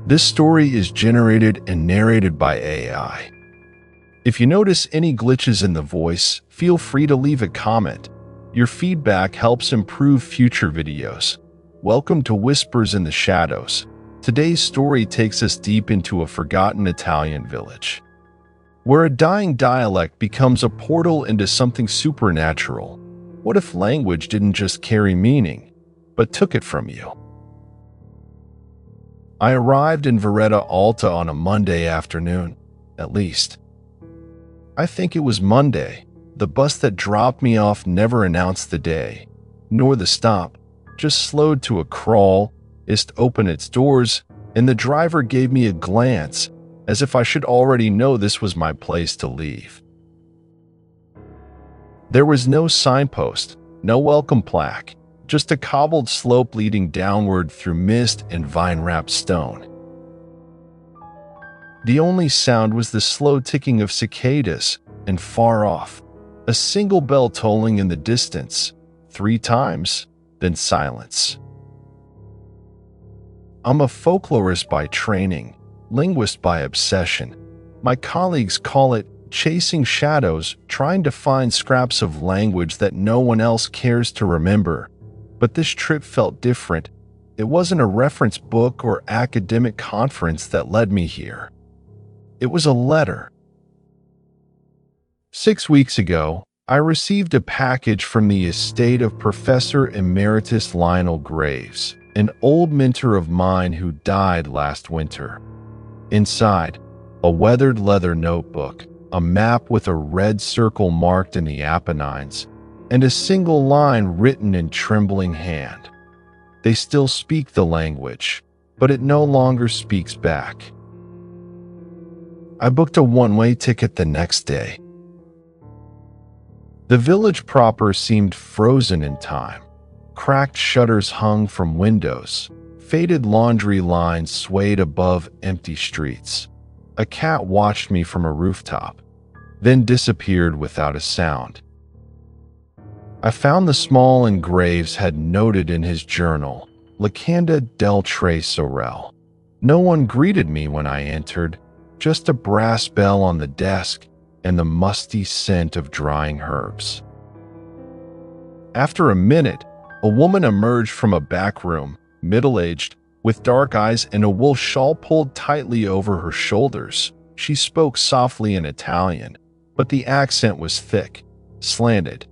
This story is generated and narrated by AI. If you notice any glitches in the voice, feel free to leave a comment. Your feedback helps improve future videos. Welcome to Whispers in the Shadows. Today's story takes us deep into a forgotten Italian village, where a dying dialect becomes a portal into something supernatural. What if language didn't just carry meaning, but took it from you? I arrived in Veretta Alta on a Monday afternoon, at least. I think it was Monday. The bus that dropped me off never announced the day, nor the stop, just slowed to a crawl, opened its doors, and the driver gave me a glance, as if I should already know this was my place to leave. There was no signpost, no welcome plaque, just a cobbled slope leading downward through mist and vine-wrapped stone. The only sound was the slow ticking of cicadas, and far off, a single bell tolling in the distance, 3 times, then silence. I'm a folklorist by training, linguist by obsession. My colleagues call it chasing shadows, trying to find scraps of language that no one else cares to remember. But this trip felt different. It wasn't a reference book or academic conference that led me here. It was a letter. 6 weeks ago, I received a package from the estate of Professor Emeritus Lionel Graves, an old mentor of mine who died last winter. Inside, a weathered leather notebook, a map with a red circle marked in the Apennines, and a single line written in trembling hand. They still speak the language, but it no longer speaks back. I booked a one-way ticket the next day. The village proper seemed frozen in time. Cracked shutters hung from windows. Faded laundry lines swayed above empty streets. A cat watched me from a rooftop, then disappeared without a sound. I found the small and Graves had noted in his journal, Lacanda del Tre Sorel. No one greeted me when I entered, just a brass bell on the desk and the musty scent of drying herbs. After a minute, a woman emerged from a back room, middle-aged, with dark eyes and a wool shawl pulled tightly over her shoulders. She spoke softly in Italian, but the accent was thick, slanted.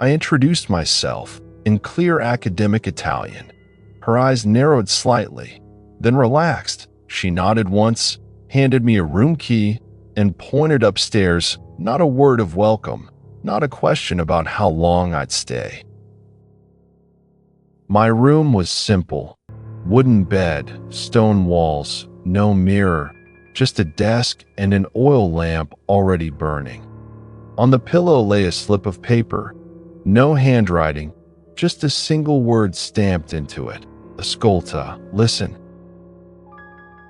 I introduced myself in clear academic Italian. Her eyes narrowed slightly, then relaxed. She nodded once, handed me a room key, and pointed upstairs. Not a word of welcome, not a question about how long I'd stay. My room was simple. Wooden bed, stone walls, no mirror, just a desk and an oil lamp already burning. On the pillow lay a slip of paper, no handwriting, just a single word stamped into it. Ascolta, listen.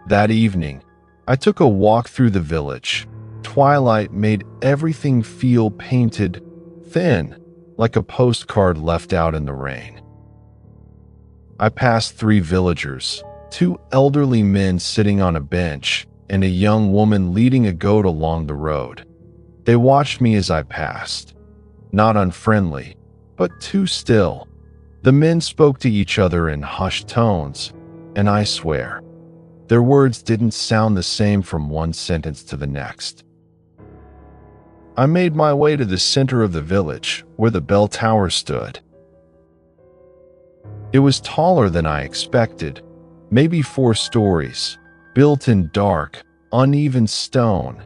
That evening, I took a walk through the village. Twilight made everything feel painted, thin, like a postcard left out in the rain. I passed 3 villagers, 2 elderly men sitting on a bench, and a young woman leading a goat along the road. They watched me as I passed. Not unfriendly, but too still. The men spoke to each other in hushed tones, and I swear, their words didn't sound the same from one sentence to the next. I made my way to the center of the village, where the bell tower stood. It was taller than I expected, maybe 4 stories, built in dark, uneven stone.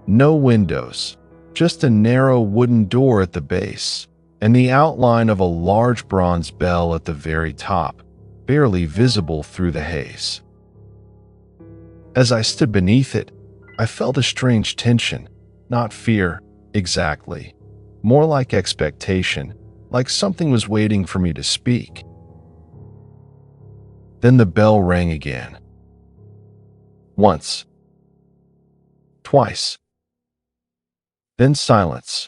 No windows, just a narrow wooden door at the base, and the outline of a large bronze bell at the very top, barely visible through the haze. As I stood beneath it, I felt a strange tension, not fear, exactly, more like expectation, like something was waiting for me to speak. Then the bell rang again. Once. Twice. Then silence.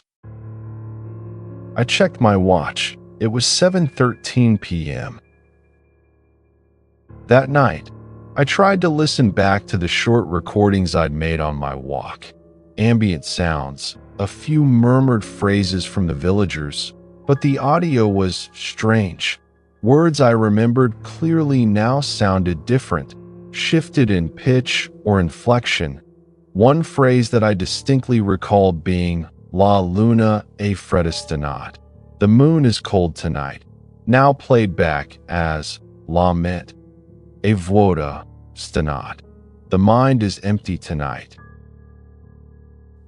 I checked my watch. It was 7:13 p.m. That night, I tried to listen back to the short recordings I'd made on my walk. Ambient sounds, a few murmured phrases from the villagers, but the audio was strange. Words I remembered clearly now sounded different, shifted in pitch or inflection. One phrase that I distinctly recalled being La luna è fredda stanotte. The moon is cold tonight, now played back as La mente è vuota stanotte. The mind is empty tonight.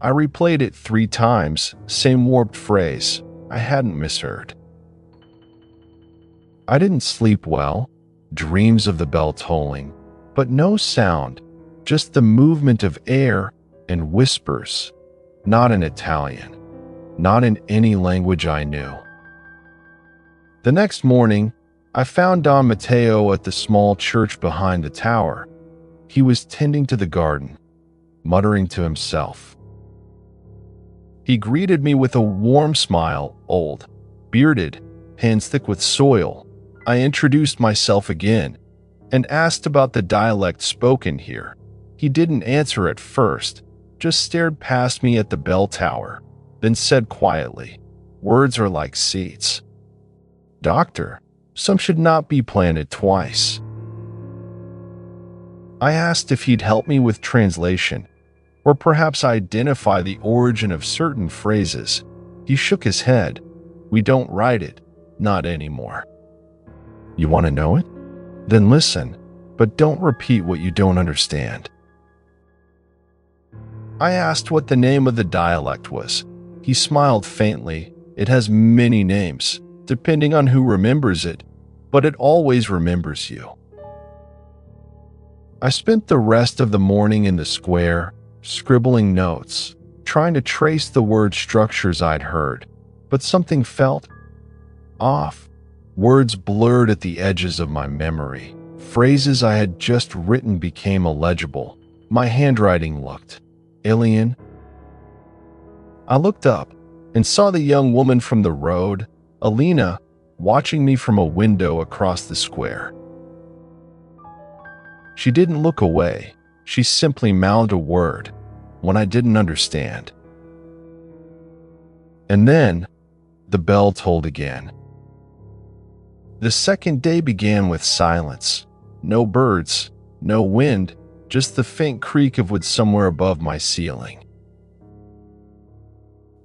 I replayed it 3 times, same warped phrase. I hadn't misheard. I didn't sleep well, dreams of the bell tolling, but no sound, just the movement of air and whispers, not in Italian, not in any language I knew. The next morning, I found Don Matteo at the small church behind the tower. He was tending to the garden, muttering to himself. He greeted me with a warm smile, old, bearded, hands thick with soil. I introduced myself again and asked about the dialect spoken here. He didn't answer at first, just stared past me at the bell tower, then said quietly, "Words are like seeds. Doctor, some should not be planted twice." I asked if he'd help me with translation, or perhaps identify the origin of certain phrases. He shook his head. "We don't write it, not anymore." "You want to know it? Then listen, but don't repeat what you don't understand." I asked what the name of the dialect was. He smiled faintly. "It has many names, depending on who remembers it, but it always remembers you." I spent the rest of the morning in the square, scribbling notes, trying to trace the word structures I'd heard, but something felt off. Words blurred at the edges of my memory. Phrases I had just written became illegible. My handwriting looked alien. I looked up and saw the young woman from the road, Alina, watching me from a window across the square. She didn't look away. She simply mouthed a word when I didn't understand. And then the bell tolled again. The second day began with silence. No birds, no wind, just the faint creak of wood somewhere above my ceiling.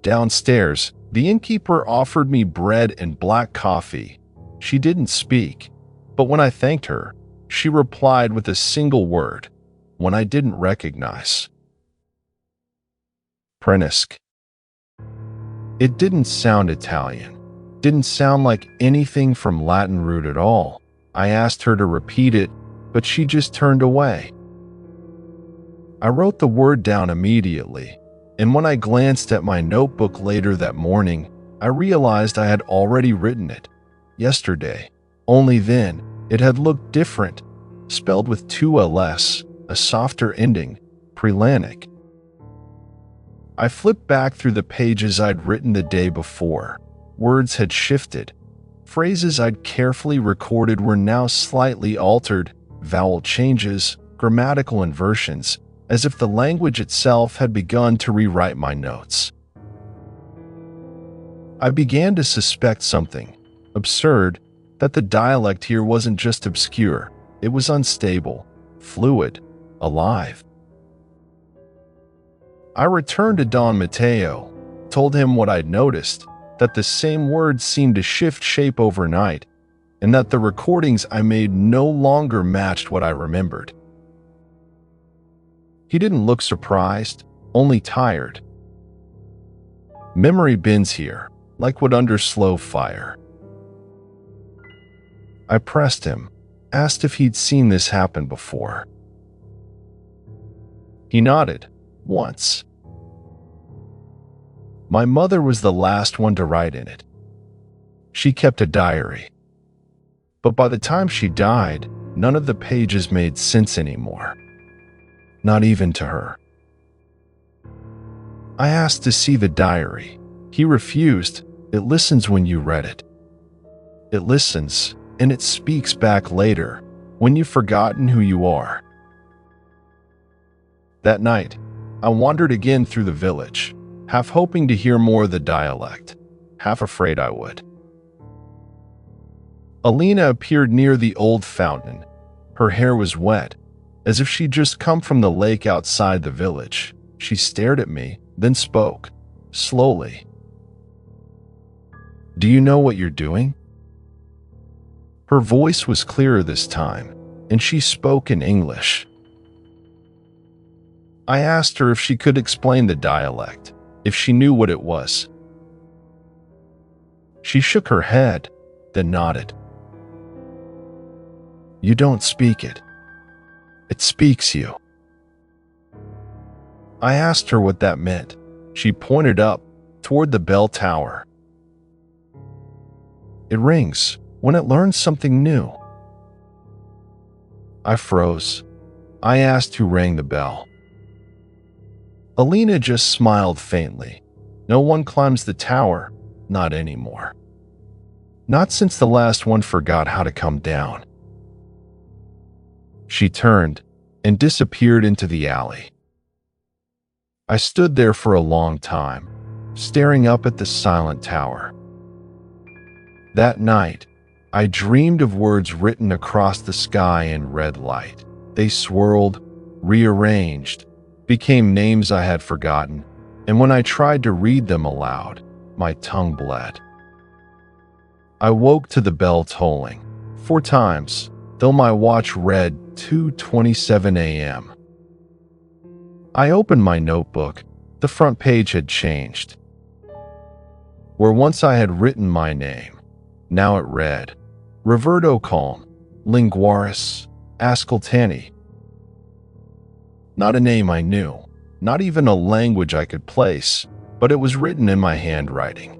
Downstairs, the innkeeper offered me bread and black coffee. She didn't speak, but when I thanked her, she replied with a single word, one I didn't recognize. Prenisc. It didn't sound Italian. Didn't sound like anything from Latin root at all. I asked her to repeat it, but she just turned away. I wrote the word down immediately, and when I glanced at my notebook later that morning, I realized I had already written it. Yesterday. Only then, it had looked different, spelled with 2 Ls, a softer ending, Prelanic. I flipped back through the pages I'd written the day before. Words had shifted. Phrases I'd carefully recorded were now slightly altered, vowel changes, grammatical inversions, as if the language itself had begun to rewrite my notes. I began to suspect something absurd, that the dialect here wasn't just obscure, it was unstable, fluid, alive. I returned to Don Matteo, told him what I'd noticed, that the same words seemed to shift shape overnight, and that the recordings I made no longer matched what I remembered. He didn't look surprised, only tired. Memory bends here, like wood under slow fire. I pressed him, asked if he'd seen this happen before. He nodded, once. My mother was the last one to write in it. She kept a diary. But by the time she died, none of the pages made sense anymore. Not even to her. I asked to see the diary. He refused. It listens when you read it. It listens, and it speaks back later, when you've forgotten who you are. That night, I wandered again through the village, half hoping to hear more of the dialect, half afraid I would. Alina appeared near the old fountain. Her hair was wet, as if she'd just come from the lake outside the village. She stared at me, then spoke, slowly. "Do you know what you're doing?" Her voice was clearer this time, and she spoke in English. I asked her if she could explain the dialect, if she knew what it was. She shook her head, then nodded. "You don't speak it. It speaks you." I asked her what that meant. She pointed up, toward the bell tower. "It rings when it learns something new." I froze. I asked who rang the bell. Alina just smiled faintly. "No one climbs the tower, not anymore. Not since the last one forgot how to come down." She turned and disappeared into the alley. I stood there for a long time, staring up at the silent tower. That night, I dreamed of words written across the sky in red light. They swirled, rearranged, became names I had forgotten, and when I tried to read them aloud, my tongue bled. I woke to the bell tolling 4 times, though my watch read 2:27 a.m. I opened my notebook. The front page had changed. Where once I had written my name, now it read, Roberto Calm, Linguaris, Ascoltani. Not a name I knew, not even a language I could place, but it was written in my handwriting.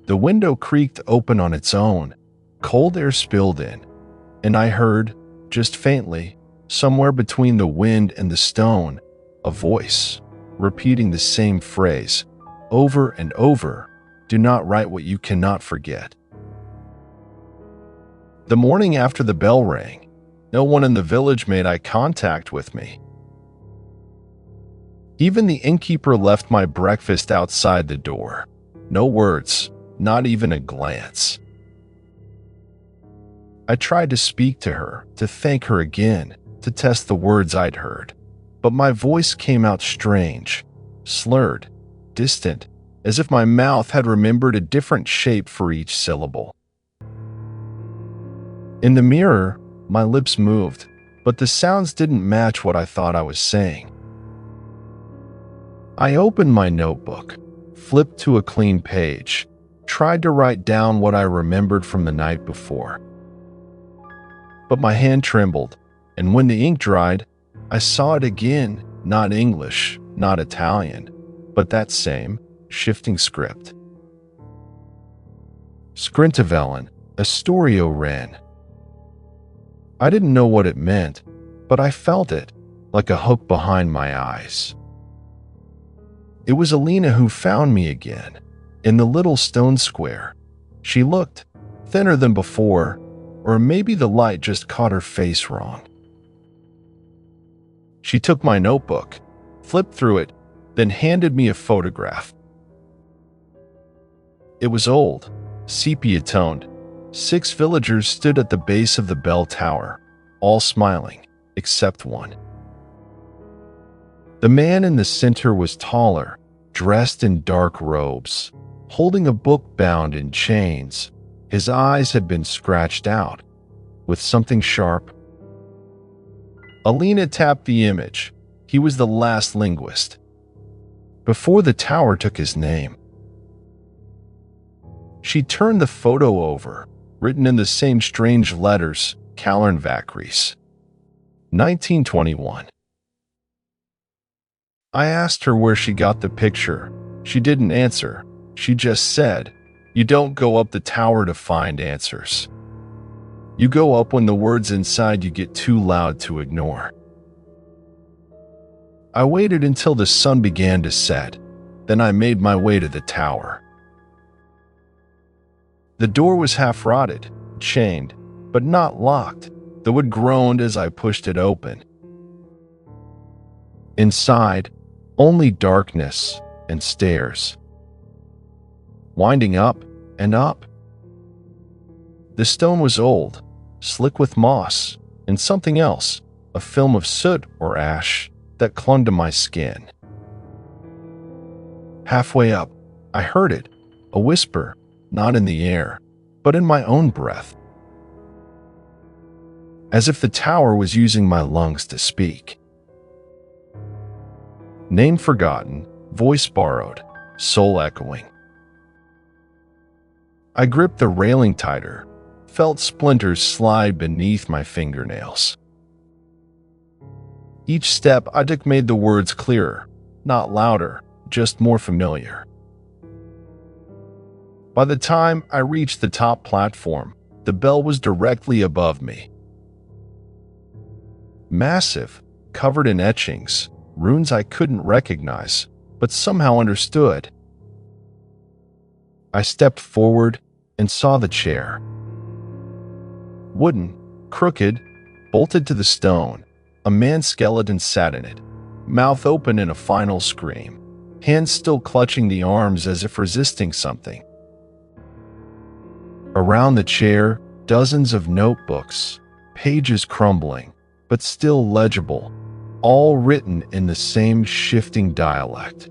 The window creaked open on its own, cold air spilled in, and I heard, just faintly, somewhere between the wind and the stone, a voice, repeating the same phrase, over and over, "Do not write what you cannot forget." The morning after the bell rang, no one in the village made eye contact with me. Even the innkeeper left my breakfast outside the door. No words, not even a glance. I tried to speak to her, to thank her again, to test the words I'd heard, but my voice came out strange, slurred, distant, as if my mouth had remembered a different shape for each syllable. In the mirror, my lips moved, but the sounds didn't match what I thought I was saying. I opened my notebook, flipped to a clean page, tried to write down what I remembered from the night before. But my hand trembled, and when the ink dried, I saw it again, not English, not Italian, but that same, shifting script. Scrintavellen, Astorio ran. I didn't know what it meant, but I felt it, like a hook behind my eyes. It was Alina who found me again, in the little stone square. She looked thinner than before, or maybe the light just caught her face wrong. She took my notebook, flipped through it, then handed me a photograph. It was old, sepia-toned. 6 villagers stood at the base of the bell tower, all smiling, except one. The man in the center was taller, dressed in dark robes, holding a book bound in chains. His eyes had been scratched out, with something sharp. Alina tapped the image. He was the last linguist, before the tower took his name. She turned the photo over, written in the same strange letters, Kalernvakris, 1921. I asked her where she got the picture. She didn't answer. She just said, "You don't go up the tower to find answers. You go up when the words inside you get too loud to ignore." I waited until the sun began to set. Then I made my way to the tower. The door was half rotted, chained, but not locked, though it groaned as I pushed it open. Inside, only darkness and stairs, winding up and up. The stone was old, slick with moss and something else, a film of soot or ash that clung to my skin. Halfway up, I heard it, a whisper, not in the air, but in my own breath, as if the tower was using my lungs to speak. Name forgotten, voice borrowed, soul echoing. I gripped the railing tighter, felt splinters slide beneath my fingernails. Each step I took made the words clearer, not louder, just more familiar. By the time I reached the top platform, the bell was directly above me. Massive, covered in etchings, runes I couldn't recognize, but somehow understood. I stepped forward and saw the chair. Wooden, crooked, bolted to the stone, a man's skeleton sat in it, mouth open in a final scream, hands still clutching the arms as if resisting something. Around the chair, dozens of notebooks, pages crumbling, but still legible, all written in the same shifting dialect.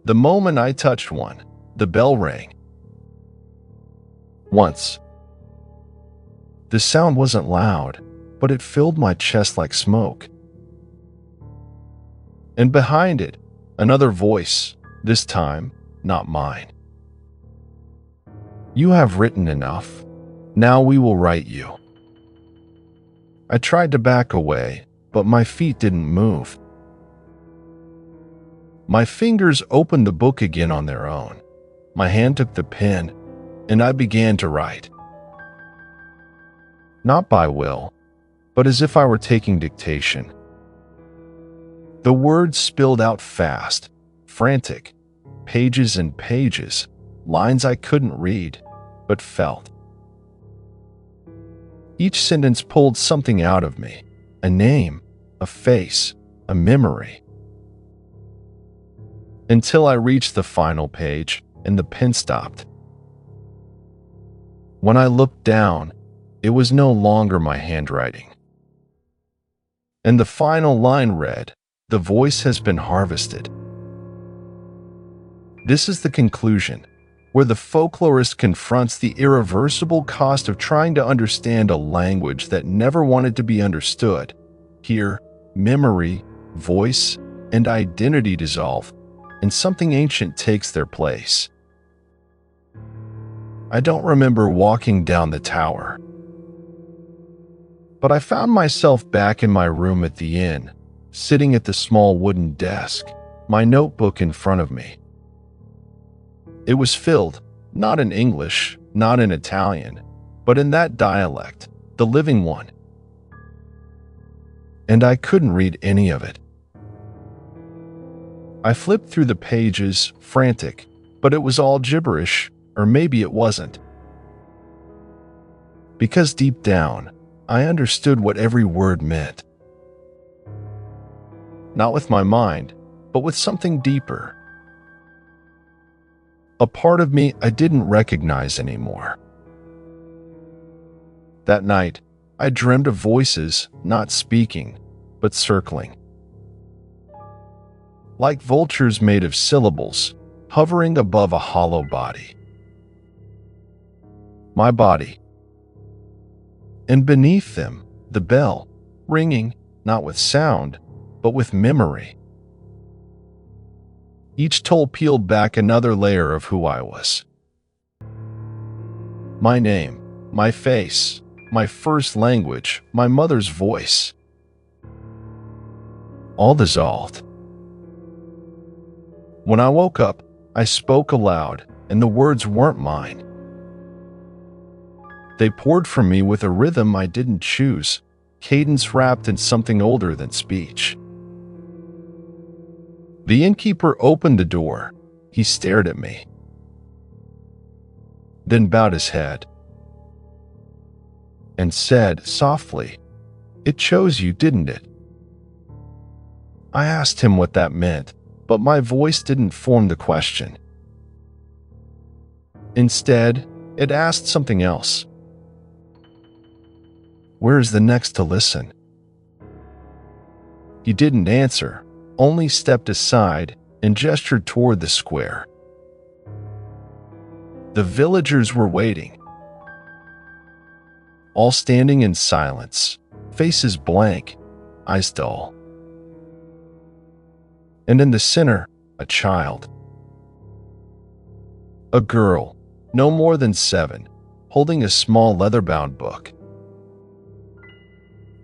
The moment I touched one, the bell rang. Once. The sound wasn't loud, but it filled my chest like smoke. And behind it, another voice, this time not mine. You have written enough. Now we will write you. I tried to back away, but my feet didn't move. My fingers opened the book again on their own. My hand took the pen, and I began to write. Not by will, but as if I were taking dictation. The words spilled out fast, frantic, pages and pages, lines I couldn't read, but felt. Each sentence pulled something out of me, a name, a face, a memory. Until I reached the final page and the pen stopped. When I looked down, it was no longer my handwriting. And the final line read, "The voice has been harvested." This is the conclusion, where the folklorist confronts the irreversible cost of trying to understand a language that never wanted to be understood. Here, memory, voice, and identity dissolve, and something ancient takes their place. I don't remember walking down the tower, but I found myself back in my room at the inn, sitting at the small wooden desk, my notebook in front of me. It was filled, not in English, not in Italian, but in that dialect, the living one. And I couldn't read any of it. I flipped through the pages, frantic, but it was all gibberish, or maybe it wasn't. Because deep down, I understood what every word meant. Not with my mind, but with something deeper. A part of me I didn't recognize anymore. That night, I dreamed of voices not speaking, but circling. Like vultures made of syllables, hovering above a hollow body. My body. And beneath them, the bell, ringing, not with sound, but with memory. Each toll peeled back another layer of who I was. My name, my face, my first language, my mother's voice. All dissolved. When I woke up, I spoke aloud, and the words weren't mine. They poured from me with a rhythm I didn't choose, cadence wrapped in something older than speech. The innkeeper opened the door. He stared at me, then bowed his head. and said softly, "It chose you, didn't it?" I asked him what that meant, but my voice didn't form the question. Instead, it asked something else. "Where is the next to listen?" He didn't answer, only stepped aside and gestured toward the square. The villagers were waiting, all standing in silence, faces blank, eyes dull. And in the center, a child. A girl, no more than 7, holding a small leather-bound book.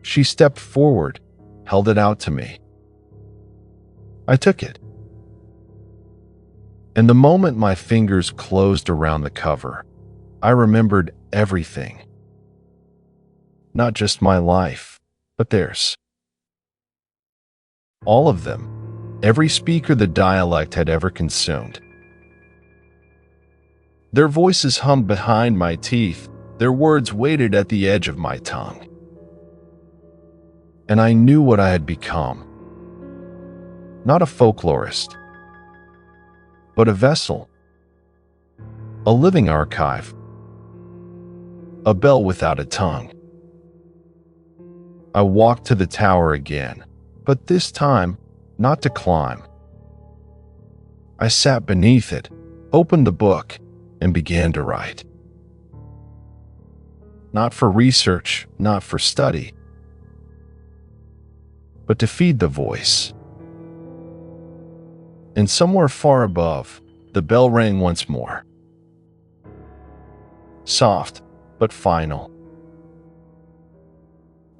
She stepped forward, held it out to me. I took it. And the moment my fingers closed around the cover, I remembered everything. Not just my life, but theirs. All of them. Every speaker the dialect had ever consumed. Their voices hummed behind my teeth, their words waited at the edge of my tongue. And I knew what I had become. Not a folklorist, but a vessel, a living archive, a bell without a tongue. I walked to the tower again, but this time, not to climb. I sat beneath it, opened the book, and began to write. Not for research, not for study, but to feed the voice. And somewhere far above, the bell rang once more. Soft, but final.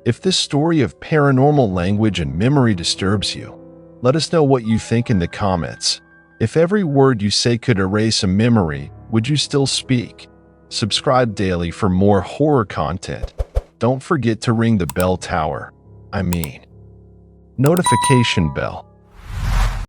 If this story of paranormal language and memory disturbs you, let us know what you think in the comments. If every word you say could erase a memory, would you still speak? Subscribe daily for more horror content. Don't forget to ring the bell tower. Notification bell.